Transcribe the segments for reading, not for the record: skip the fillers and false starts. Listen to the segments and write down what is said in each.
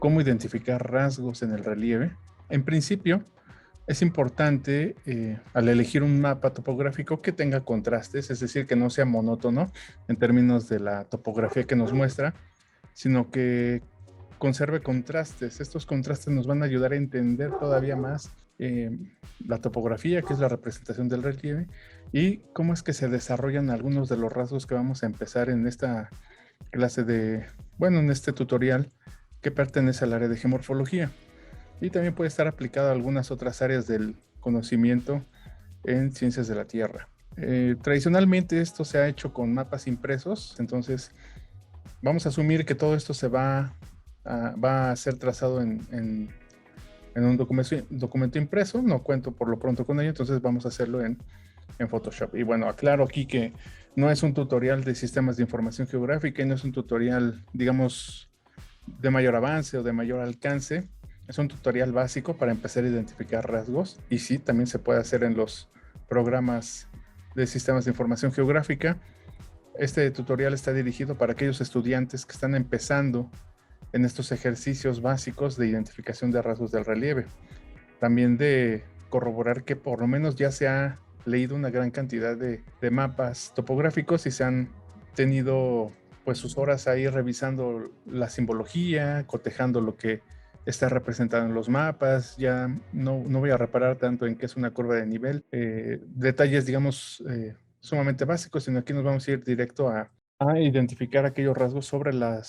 cómo identificar rasgos en el relieve. En principio, es importante al elegir un mapa topográfico que tenga contrastes, es decir, que no sea monótono en términos de la topografía que nos muestra, sino que conserve contrastes. Estos contrastes nos van a ayudar a entender todavía más la topografía, que es la representación del relieve, y cómo es que se desarrollan algunos de los rasgos que vamos a empezar en esta clase en este tutorial que pertenece al área de geomorfología. Y también puede estar aplicado a algunas otras áreas del conocimiento en ciencias de la Tierra. Tradicionalmente esto se ha hecho con mapas impresos, entonces vamos a asumir que todo esto va a ser trazado en un documento impreso. No cuento por lo pronto con ello, entonces vamos a hacerlo en Photoshop. Y bueno, aclaro aquí que no es un tutorial de sistemas de información geográfica y no es un tutorial, digamos, de mayor avance o de mayor alcance. Es un tutorial básico para empezar a identificar rasgos, y sí, también se puede hacer en los programas de sistemas de información geográfica. Este tutorial está dirigido para aquellos estudiantes que están empezando en estos ejercicios básicos de identificación de rasgos del relieve. También de corroborar que por lo menos ya se ha leído una gran cantidad de mapas topográficos y se han tenido pues sus horas ahí revisando la simbología, cotejando lo que está representado en los mapas. Ya no voy a reparar tanto en qué es una curva de nivel, detalles digamos sumamente básicos, sino aquí nos vamos a ir directo a identificar aquellos rasgos sobre la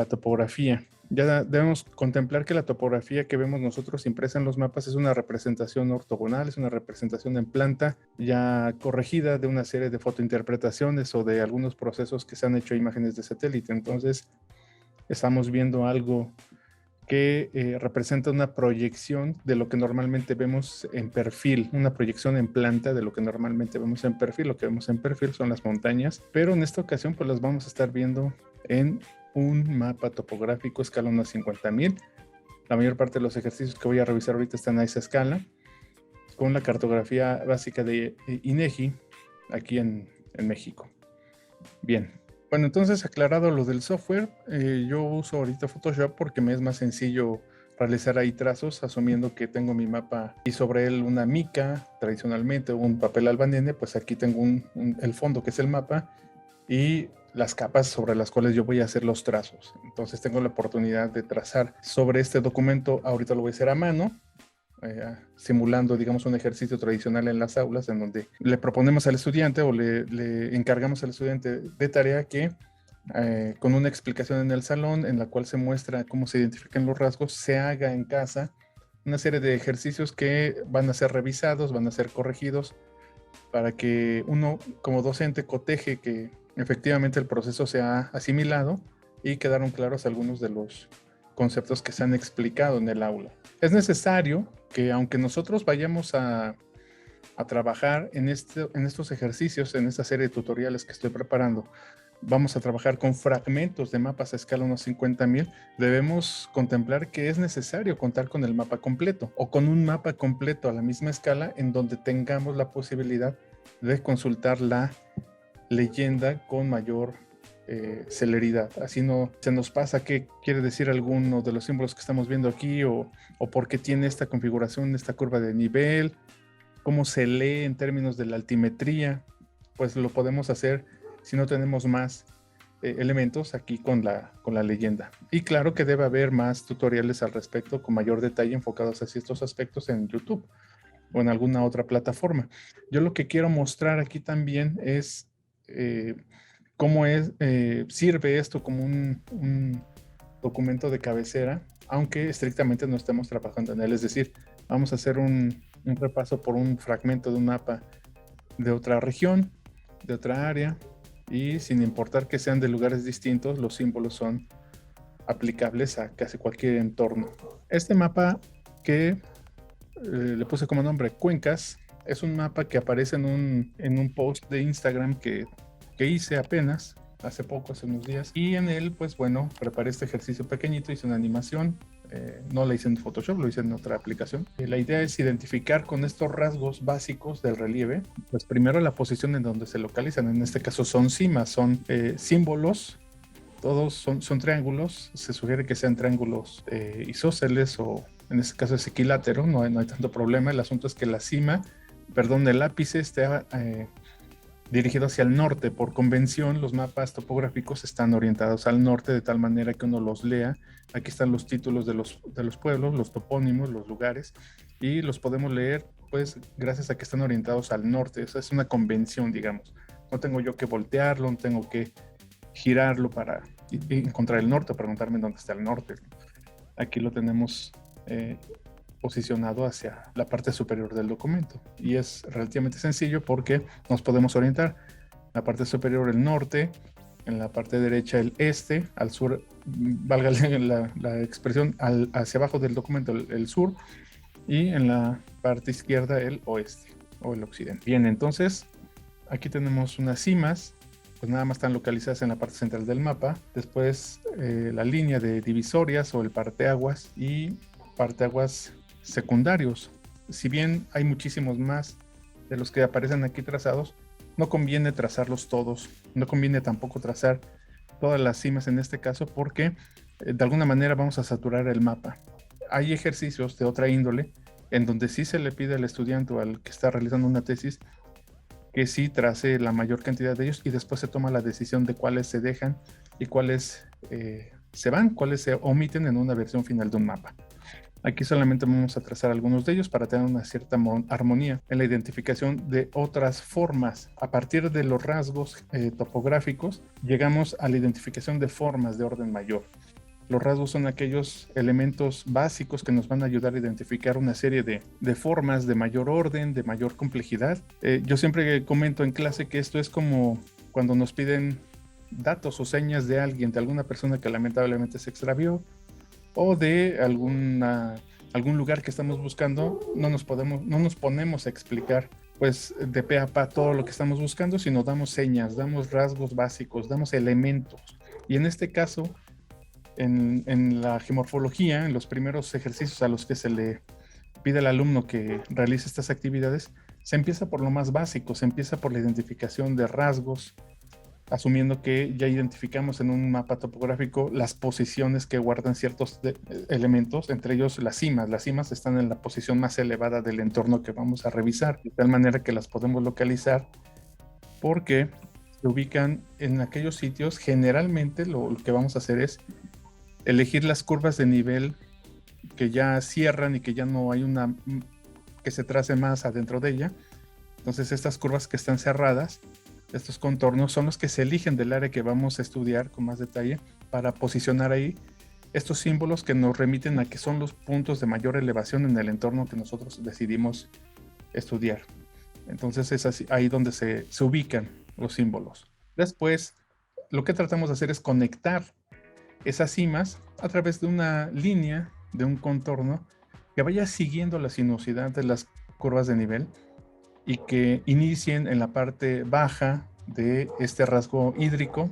topografía. Ya debemos contemplar que la topografía que vemos nosotros impresa en los mapas es una representación ortogonal, es una representación en planta ya corregida de una serie de fotointerpretaciones o de algunos procesos que se han hecho a imágenes de satélite. Entonces estamos viendo algo que representa una proyección de lo que normalmente vemos en perfil, una proyección en planta de lo que normalmente vemos en perfil. Lo que vemos en perfil son las montañas, pero en esta ocasión pues las vamos a estar viendo en un mapa topográfico escala 1/50,000. La mayor parte de los ejercicios que voy a revisar ahorita están a esa escala, con la cartografía básica de INEGI aquí en México. Bien. Bueno, entonces aclarado lo del software, yo uso ahorita Photoshop porque me es más sencillo realizar ahí trazos, asumiendo que tengo mi mapa y sobre él una mica, tradicionalmente un papel albaniene. Pues aquí tengo el fondo que es el mapa y las capas sobre las cuales yo voy a hacer los trazos. Entonces tengo la oportunidad de trazar sobre este documento. Ahorita lo voy a hacer a mano, simulando, digamos, un ejercicio tradicional en las aulas, en donde le proponemos al estudiante o le encargamos al estudiante de tarea que con una explicación en el salón en la cual se muestra cómo se identifican los rasgos, se haga en casa una serie de ejercicios que van a ser revisados, van a ser corregidos, para que uno como docente coteje que efectivamente el proceso se ha asimilado y quedaron claros algunos de los conceptos que se han explicado en el aula. Es necesario que, aunque nosotros vayamos a trabajar en estos ejercicios, en esta serie de tutoriales que estoy preparando, vamos a trabajar con fragmentos de mapas a escala 1/50,000, debemos contemplar que es necesario contar con el mapa completo o con un mapa completo a la misma escala, en donde tengamos la posibilidad de consultar la leyenda con mayor celeridad. Así no se nos pasa qué quiere decir alguno de los símbolos que estamos viendo aquí, o por qué tiene esta configuración, esta curva de nivel, cómo se lee en términos de la altimetría. Pues lo podemos hacer si no tenemos más elementos aquí con la leyenda. Y claro que debe haber más tutoriales al respecto con mayor detalle enfocados hacia estos aspectos en YouTube o en alguna otra plataforma. Yo lo que quiero mostrar aquí también es cómo sirve esto como un documento de cabecera, aunque estrictamente no estemos trabajando en él. Es decir, vamos a hacer un repaso por un fragmento de un mapa de otra región, de otra área, y sin importar que sean de lugares distintos, los símbolos son aplicables a casi cualquier entorno. Este mapa que le puse como nombre Cuencas es un mapa que aparece en un post de Instagram que hice apenas hace poco, hace unos días, y en él pues bueno, preparé este ejercicio pequeñito, hice una animación. No la hice en Photoshop, lo hice en otra aplicación. La idea es identificar con estos rasgos básicos del relieve, pues primero la posición en donde se localizan. En este caso son cimas, son símbolos todos son triángulos. Se sugiere que sean triángulos isósceles o en este caso es equilátero, no hay tanto problema. El asunto es que el ápice esté dirigido hacia el norte. Por convención, los mapas topográficos están orientados al norte de tal manera que uno los lea. Aquí están los títulos de los pueblos, los topónimos, los lugares, y los podemos leer pues gracias a que están orientados al norte. Esa es una convención, digamos. No tengo yo que voltearlo, no tengo que girarlo para encontrar el norte o preguntarme dónde está el norte. Aquí lo tenemos posicionado hacia la parte superior del documento y es relativamente sencillo porque nos podemos orientar. En la parte superior el norte, en la parte derecha el este, al sur, valga la expresión, hacia abajo del documento el sur, y en la parte izquierda el oeste o el occidente. Bien, entonces aquí tenemos unas cimas, pues nada más están localizadas en la parte central del mapa. Después la línea de divisorias o el parteaguas y parteaguas secundarios. Si bien hay muchísimos más de los que aparecen aquí trazados, no conviene trazarlos todos. No conviene tampoco trazar todas las cimas en este caso porque de alguna manera vamos a saturar el mapa. Hay ejercicios de otra índole en donde sí se le pide al estudiante o al que está realizando una tesis que sí trace la mayor cantidad de ellos y después se toma la decisión de cuáles se dejan y cuáles se van, cuáles se omiten en una versión final de un mapa. Aquí solamente vamos a trazar algunos de ellos para tener una cierta armonía en la identificación de otras formas. A partir de los rasgos topográficos, llegamos a la identificación de formas de orden mayor. Los rasgos son aquellos elementos básicos que nos van a ayudar a identificar una serie de formas de mayor orden, de mayor complejidad. Yo siempre comento en clase que esto es como cuando nos piden datos o señas de alguien, de alguna persona que lamentablemente se extravió o de algún lugar que estamos buscando. No nos ponemos a explicar pues de pe a pa todo lo que estamos buscando, sino damos señas, damos rasgos básicos, damos elementos. Y en este caso, en la geomorfología, en los primeros ejercicios a los que se le pide al alumno que realice estas actividades, se empieza por lo más básico, se empieza por la identificación de rasgos, asumiendo que ya identificamos en un mapa topográfico las posiciones que guardan ciertos elementos, entre ellos las cimas. Las cimas están en la posición más elevada del entorno que vamos a revisar, de tal manera que las podemos localizar porque se ubican en aquellos sitios. Generalmente lo que vamos a hacer es elegir las curvas de nivel que ya cierran y que ya no hay una que se trace más adentro de ella. Entonces estas curvas que están cerradas, estos contornos, son los que se eligen del área que vamos a estudiar con más detalle para posicionar ahí estos símbolos que nos remiten a que son los puntos de mayor elevación en el entorno que nosotros decidimos estudiar. Entonces es así, ahí donde se ubican los símbolos. Después, lo que tratamos de hacer es conectar esas cimas a través de una línea, de un contorno que vaya siguiendo la sinuosidad de las curvas de nivel y que inicien en la parte baja de este rasgo hídrico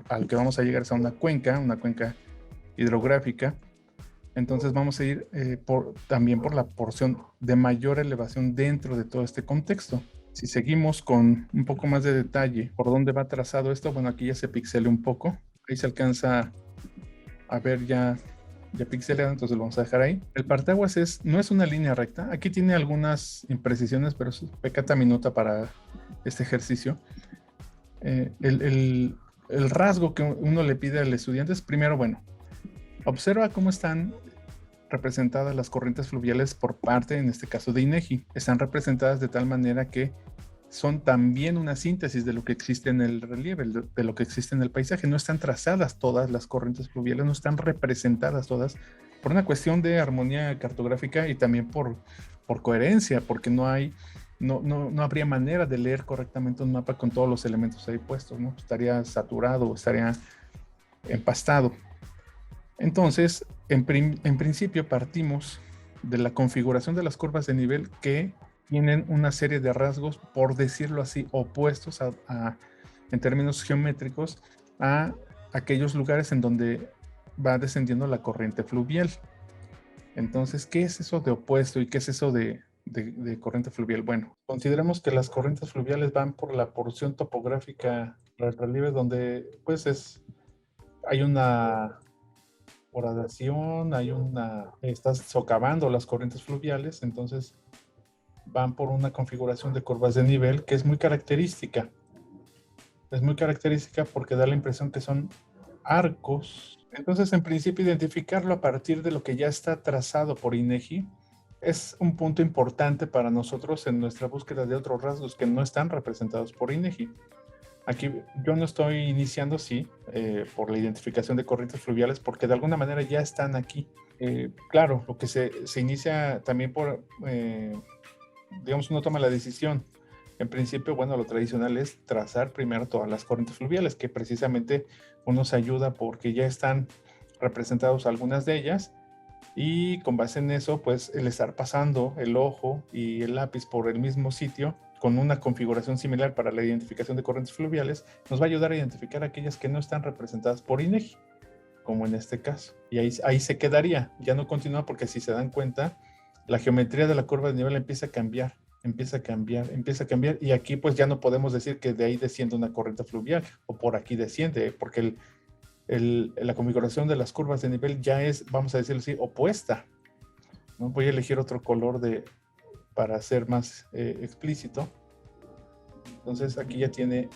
al que vamos a llegar es a una cuenca hidrográfica. Entonces vamos a ir también por la porción de mayor elevación dentro de todo este contexto. Si seguimos con un poco más de detalle por dónde va trazado esto, bueno, aquí ya se pixelea un poco. Ahí se alcanza a ver ya pixeleado, entonces lo vamos a dejar ahí. El parteaguas no es una línea recta. Aquí tiene algunas imprecisiones, pero es peccata minuta para este ejercicio. El rasgo que uno le pide al estudiante es, primero, bueno, observa cómo están representadas las corrientes fluviales por parte, en este caso, de INEGI. Están representadas de tal manera que son también una síntesis de lo que existe en el relieve, de lo que existe en el paisaje. No están trazadas todas las corrientes fluviales, no están representadas todas, por una cuestión de armonía cartográfica y también por coherencia, porque no habría manera de leer correctamente un mapa con todos los elementos ahí puestos, ¿no? Estaría saturado, estaría empastado. Entonces, en principio partimos de la configuración de las curvas de nivel que tienen una serie de rasgos, por decirlo así, opuestos en términos geométricos a aquellos lugares en donde va descendiendo la corriente fluvial. Entonces, ¿qué es eso de opuesto y qué es eso de corriente fluvial? Bueno, consideremos que las corrientes fluviales van por la porción topográfica del relieve donde pues es hay una horadación, estás socavando las corrientes fluviales, entonces van por una configuración de curvas de nivel que es muy característica. Es muy característica porque da la impresión que son arcos. Entonces, en principio, identificarlo a partir de lo que ya está trazado por INEGI es un punto importante para nosotros en nuestra búsqueda de otros rasgos que no están representados por INEGI. Aquí yo no estoy iniciando, sí, por la identificación de corrientes fluviales, porque de alguna manera ya están aquí. Claro, lo que se inicia también por, digamos, uno toma la decisión. En principio, bueno, lo tradicional es trazar primero todas las corrientes fluviales, que precisamente uno se ayuda porque ya están representados algunas de ellas, y con base en eso, pues el estar pasando el ojo y el lápiz por el mismo sitio con una configuración similar para la identificación de corrientes fluviales, nos va a ayudar a identificar aquellas que no están representadas por INEGI, como en este caso. Y ahí se quedaría, ya no continúa, porque si se dan cuenta, la geometría de la curva de nivel empieza a cambiar, y aquí pues ya no podemos decir que de ahí desciende una corriente fluvial o por aquí desciende, porque la configuración de las curvas de nivel ya es, vamos a decirlo así, opuesta, ¿no? Voy a elegir otro color para ser más explícito. Entonces aquí ya tiene,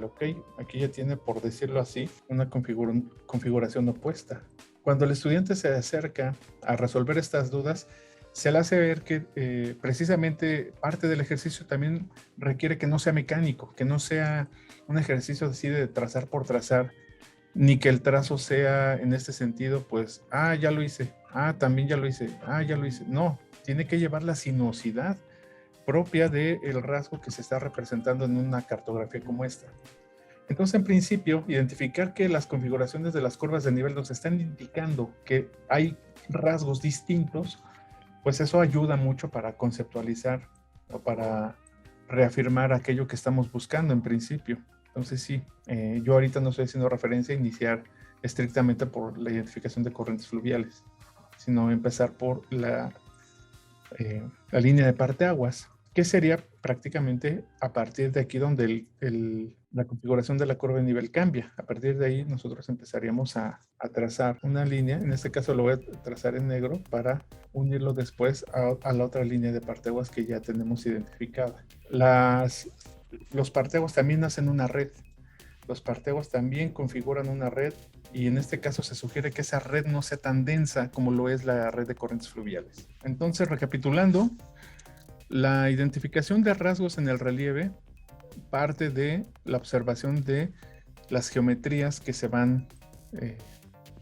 ok, aquí ya tiene, por decirlo así, una configuración opuesta. Cuando el estudiante se acerca a resolver estas dudas, se le hace ver que precisamente parte del ejercicio también requiere que no sea mecánico, que no sea un ejercicio así de trazar por trazar, ni que el trazo sea en este sentido, pues, ya lo hice, también ya lo hice, ya lo hice. No, tiene que llevar la sinuosidad propia del rasgo que se está representando en una cartografía como esta. Entonces, en principio, identificar que las configuraciones de las curvas de nivel nos están indicando que hay rasgos distintos, pues eso ayuda mucho para conceptualizar o para reafirmar aquello que estamos buscando en principio. Entonces sí, yo ahorita no estoy haciendo referencia a iniciar estrictamente por la identificación de corrientes fluviales, sino empezar por la línea de parteaguas, que sería prácticamente a partir de aquí donde la configuración de la curva de nivel cambia. A partir de ahí nosotros empezaríamos a trazar una línea, en este caso lo voy a trazar en negro para unirlo después a la otra línea de parteaguas que ya tenemos identificada. Los parteaguas también hacen una red. Los parteaguas también configuran una red, y en este caso se sugiere que esa red no sea tan densa como lo es la red de corrientes fluviales. Entonces, recapitulando, la identificación de rasgos en el relieve parte de la observación de las geometrías que se van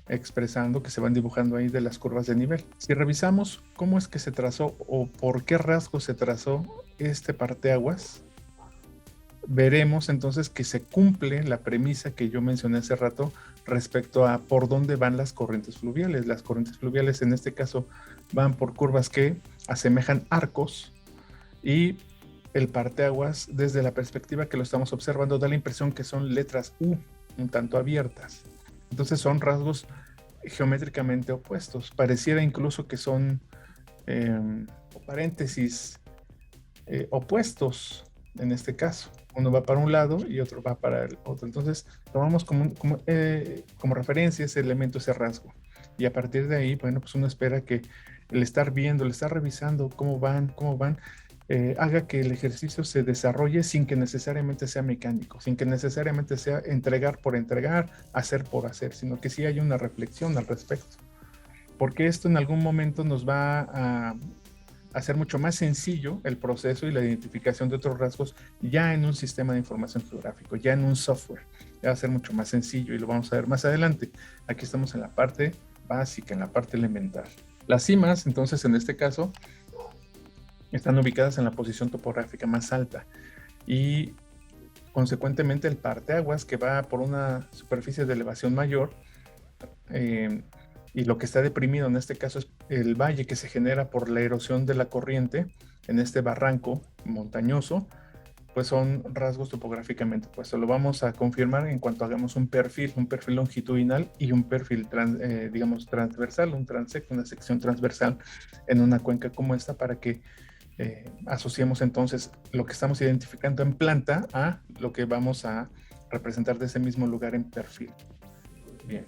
expresando, que se van dibujando ahí de las curvas de nivel. Si revisamos cómo es que se trazó o por qué rasgo se trazó este parteaguas, veremos entonces que se cumple la premisa que yo mencioné hace rato respecto a por dónde van las corrientes fluviales. Las corrientes fluviales en este caso van por curvas que asemejan arcos, y el parteaguas, desde la perspectiva que lo estamos observando, da la impresión que son letras U un tanto abiertas. Entonces son rasgos geométricamente opuestos. Pareciera incluso que son paréntesis opuestos en este caso. Uno va para un lado y otro va para el otro. Entonces tomamos como referencia ese elemento, ese rasgo. Y a partir de ahí, bueno, pues uno espera que el estar viendo, el estar revisando cómo van, haga que el ejercicio se desarrolle sin que necesariamente sea mecánico, sin que necesariamente sea entregar por entregar, hacer por hacer, sino que sí haya una reflexión al respecto. Porque esto en algún momento nos va a hacer mucho más sencillo el proceso y la identificación de otros rasgos ya en un sistema de información geográfico, ya en un software. Ya va a ser mucho más sencillo, y lo vamos a ver más adelante. Aquí estamos en la parte básica, en la parte elemental. Las cimas, entonces, en este caso, están ubicadas en la posición topográfica más alta, y consecuentemente el parteaguas, que va por una superficie de elevación mayor, y lo que está deprimido en este caso es el valle que se genera por la erosión de la corriente en este barranco montañoso, pues son rasgos topográficamente. Pues lo vamos a confirmar en cuanto hagamos un perfil longitudinal y un perfil digamos transversal, un transecto, una sección transversal en una cuenca como esta, para que asociemos entonces lo que estamos identificando en planta a lo que vamos a representar de ese mismo lugar en perfil. Bien.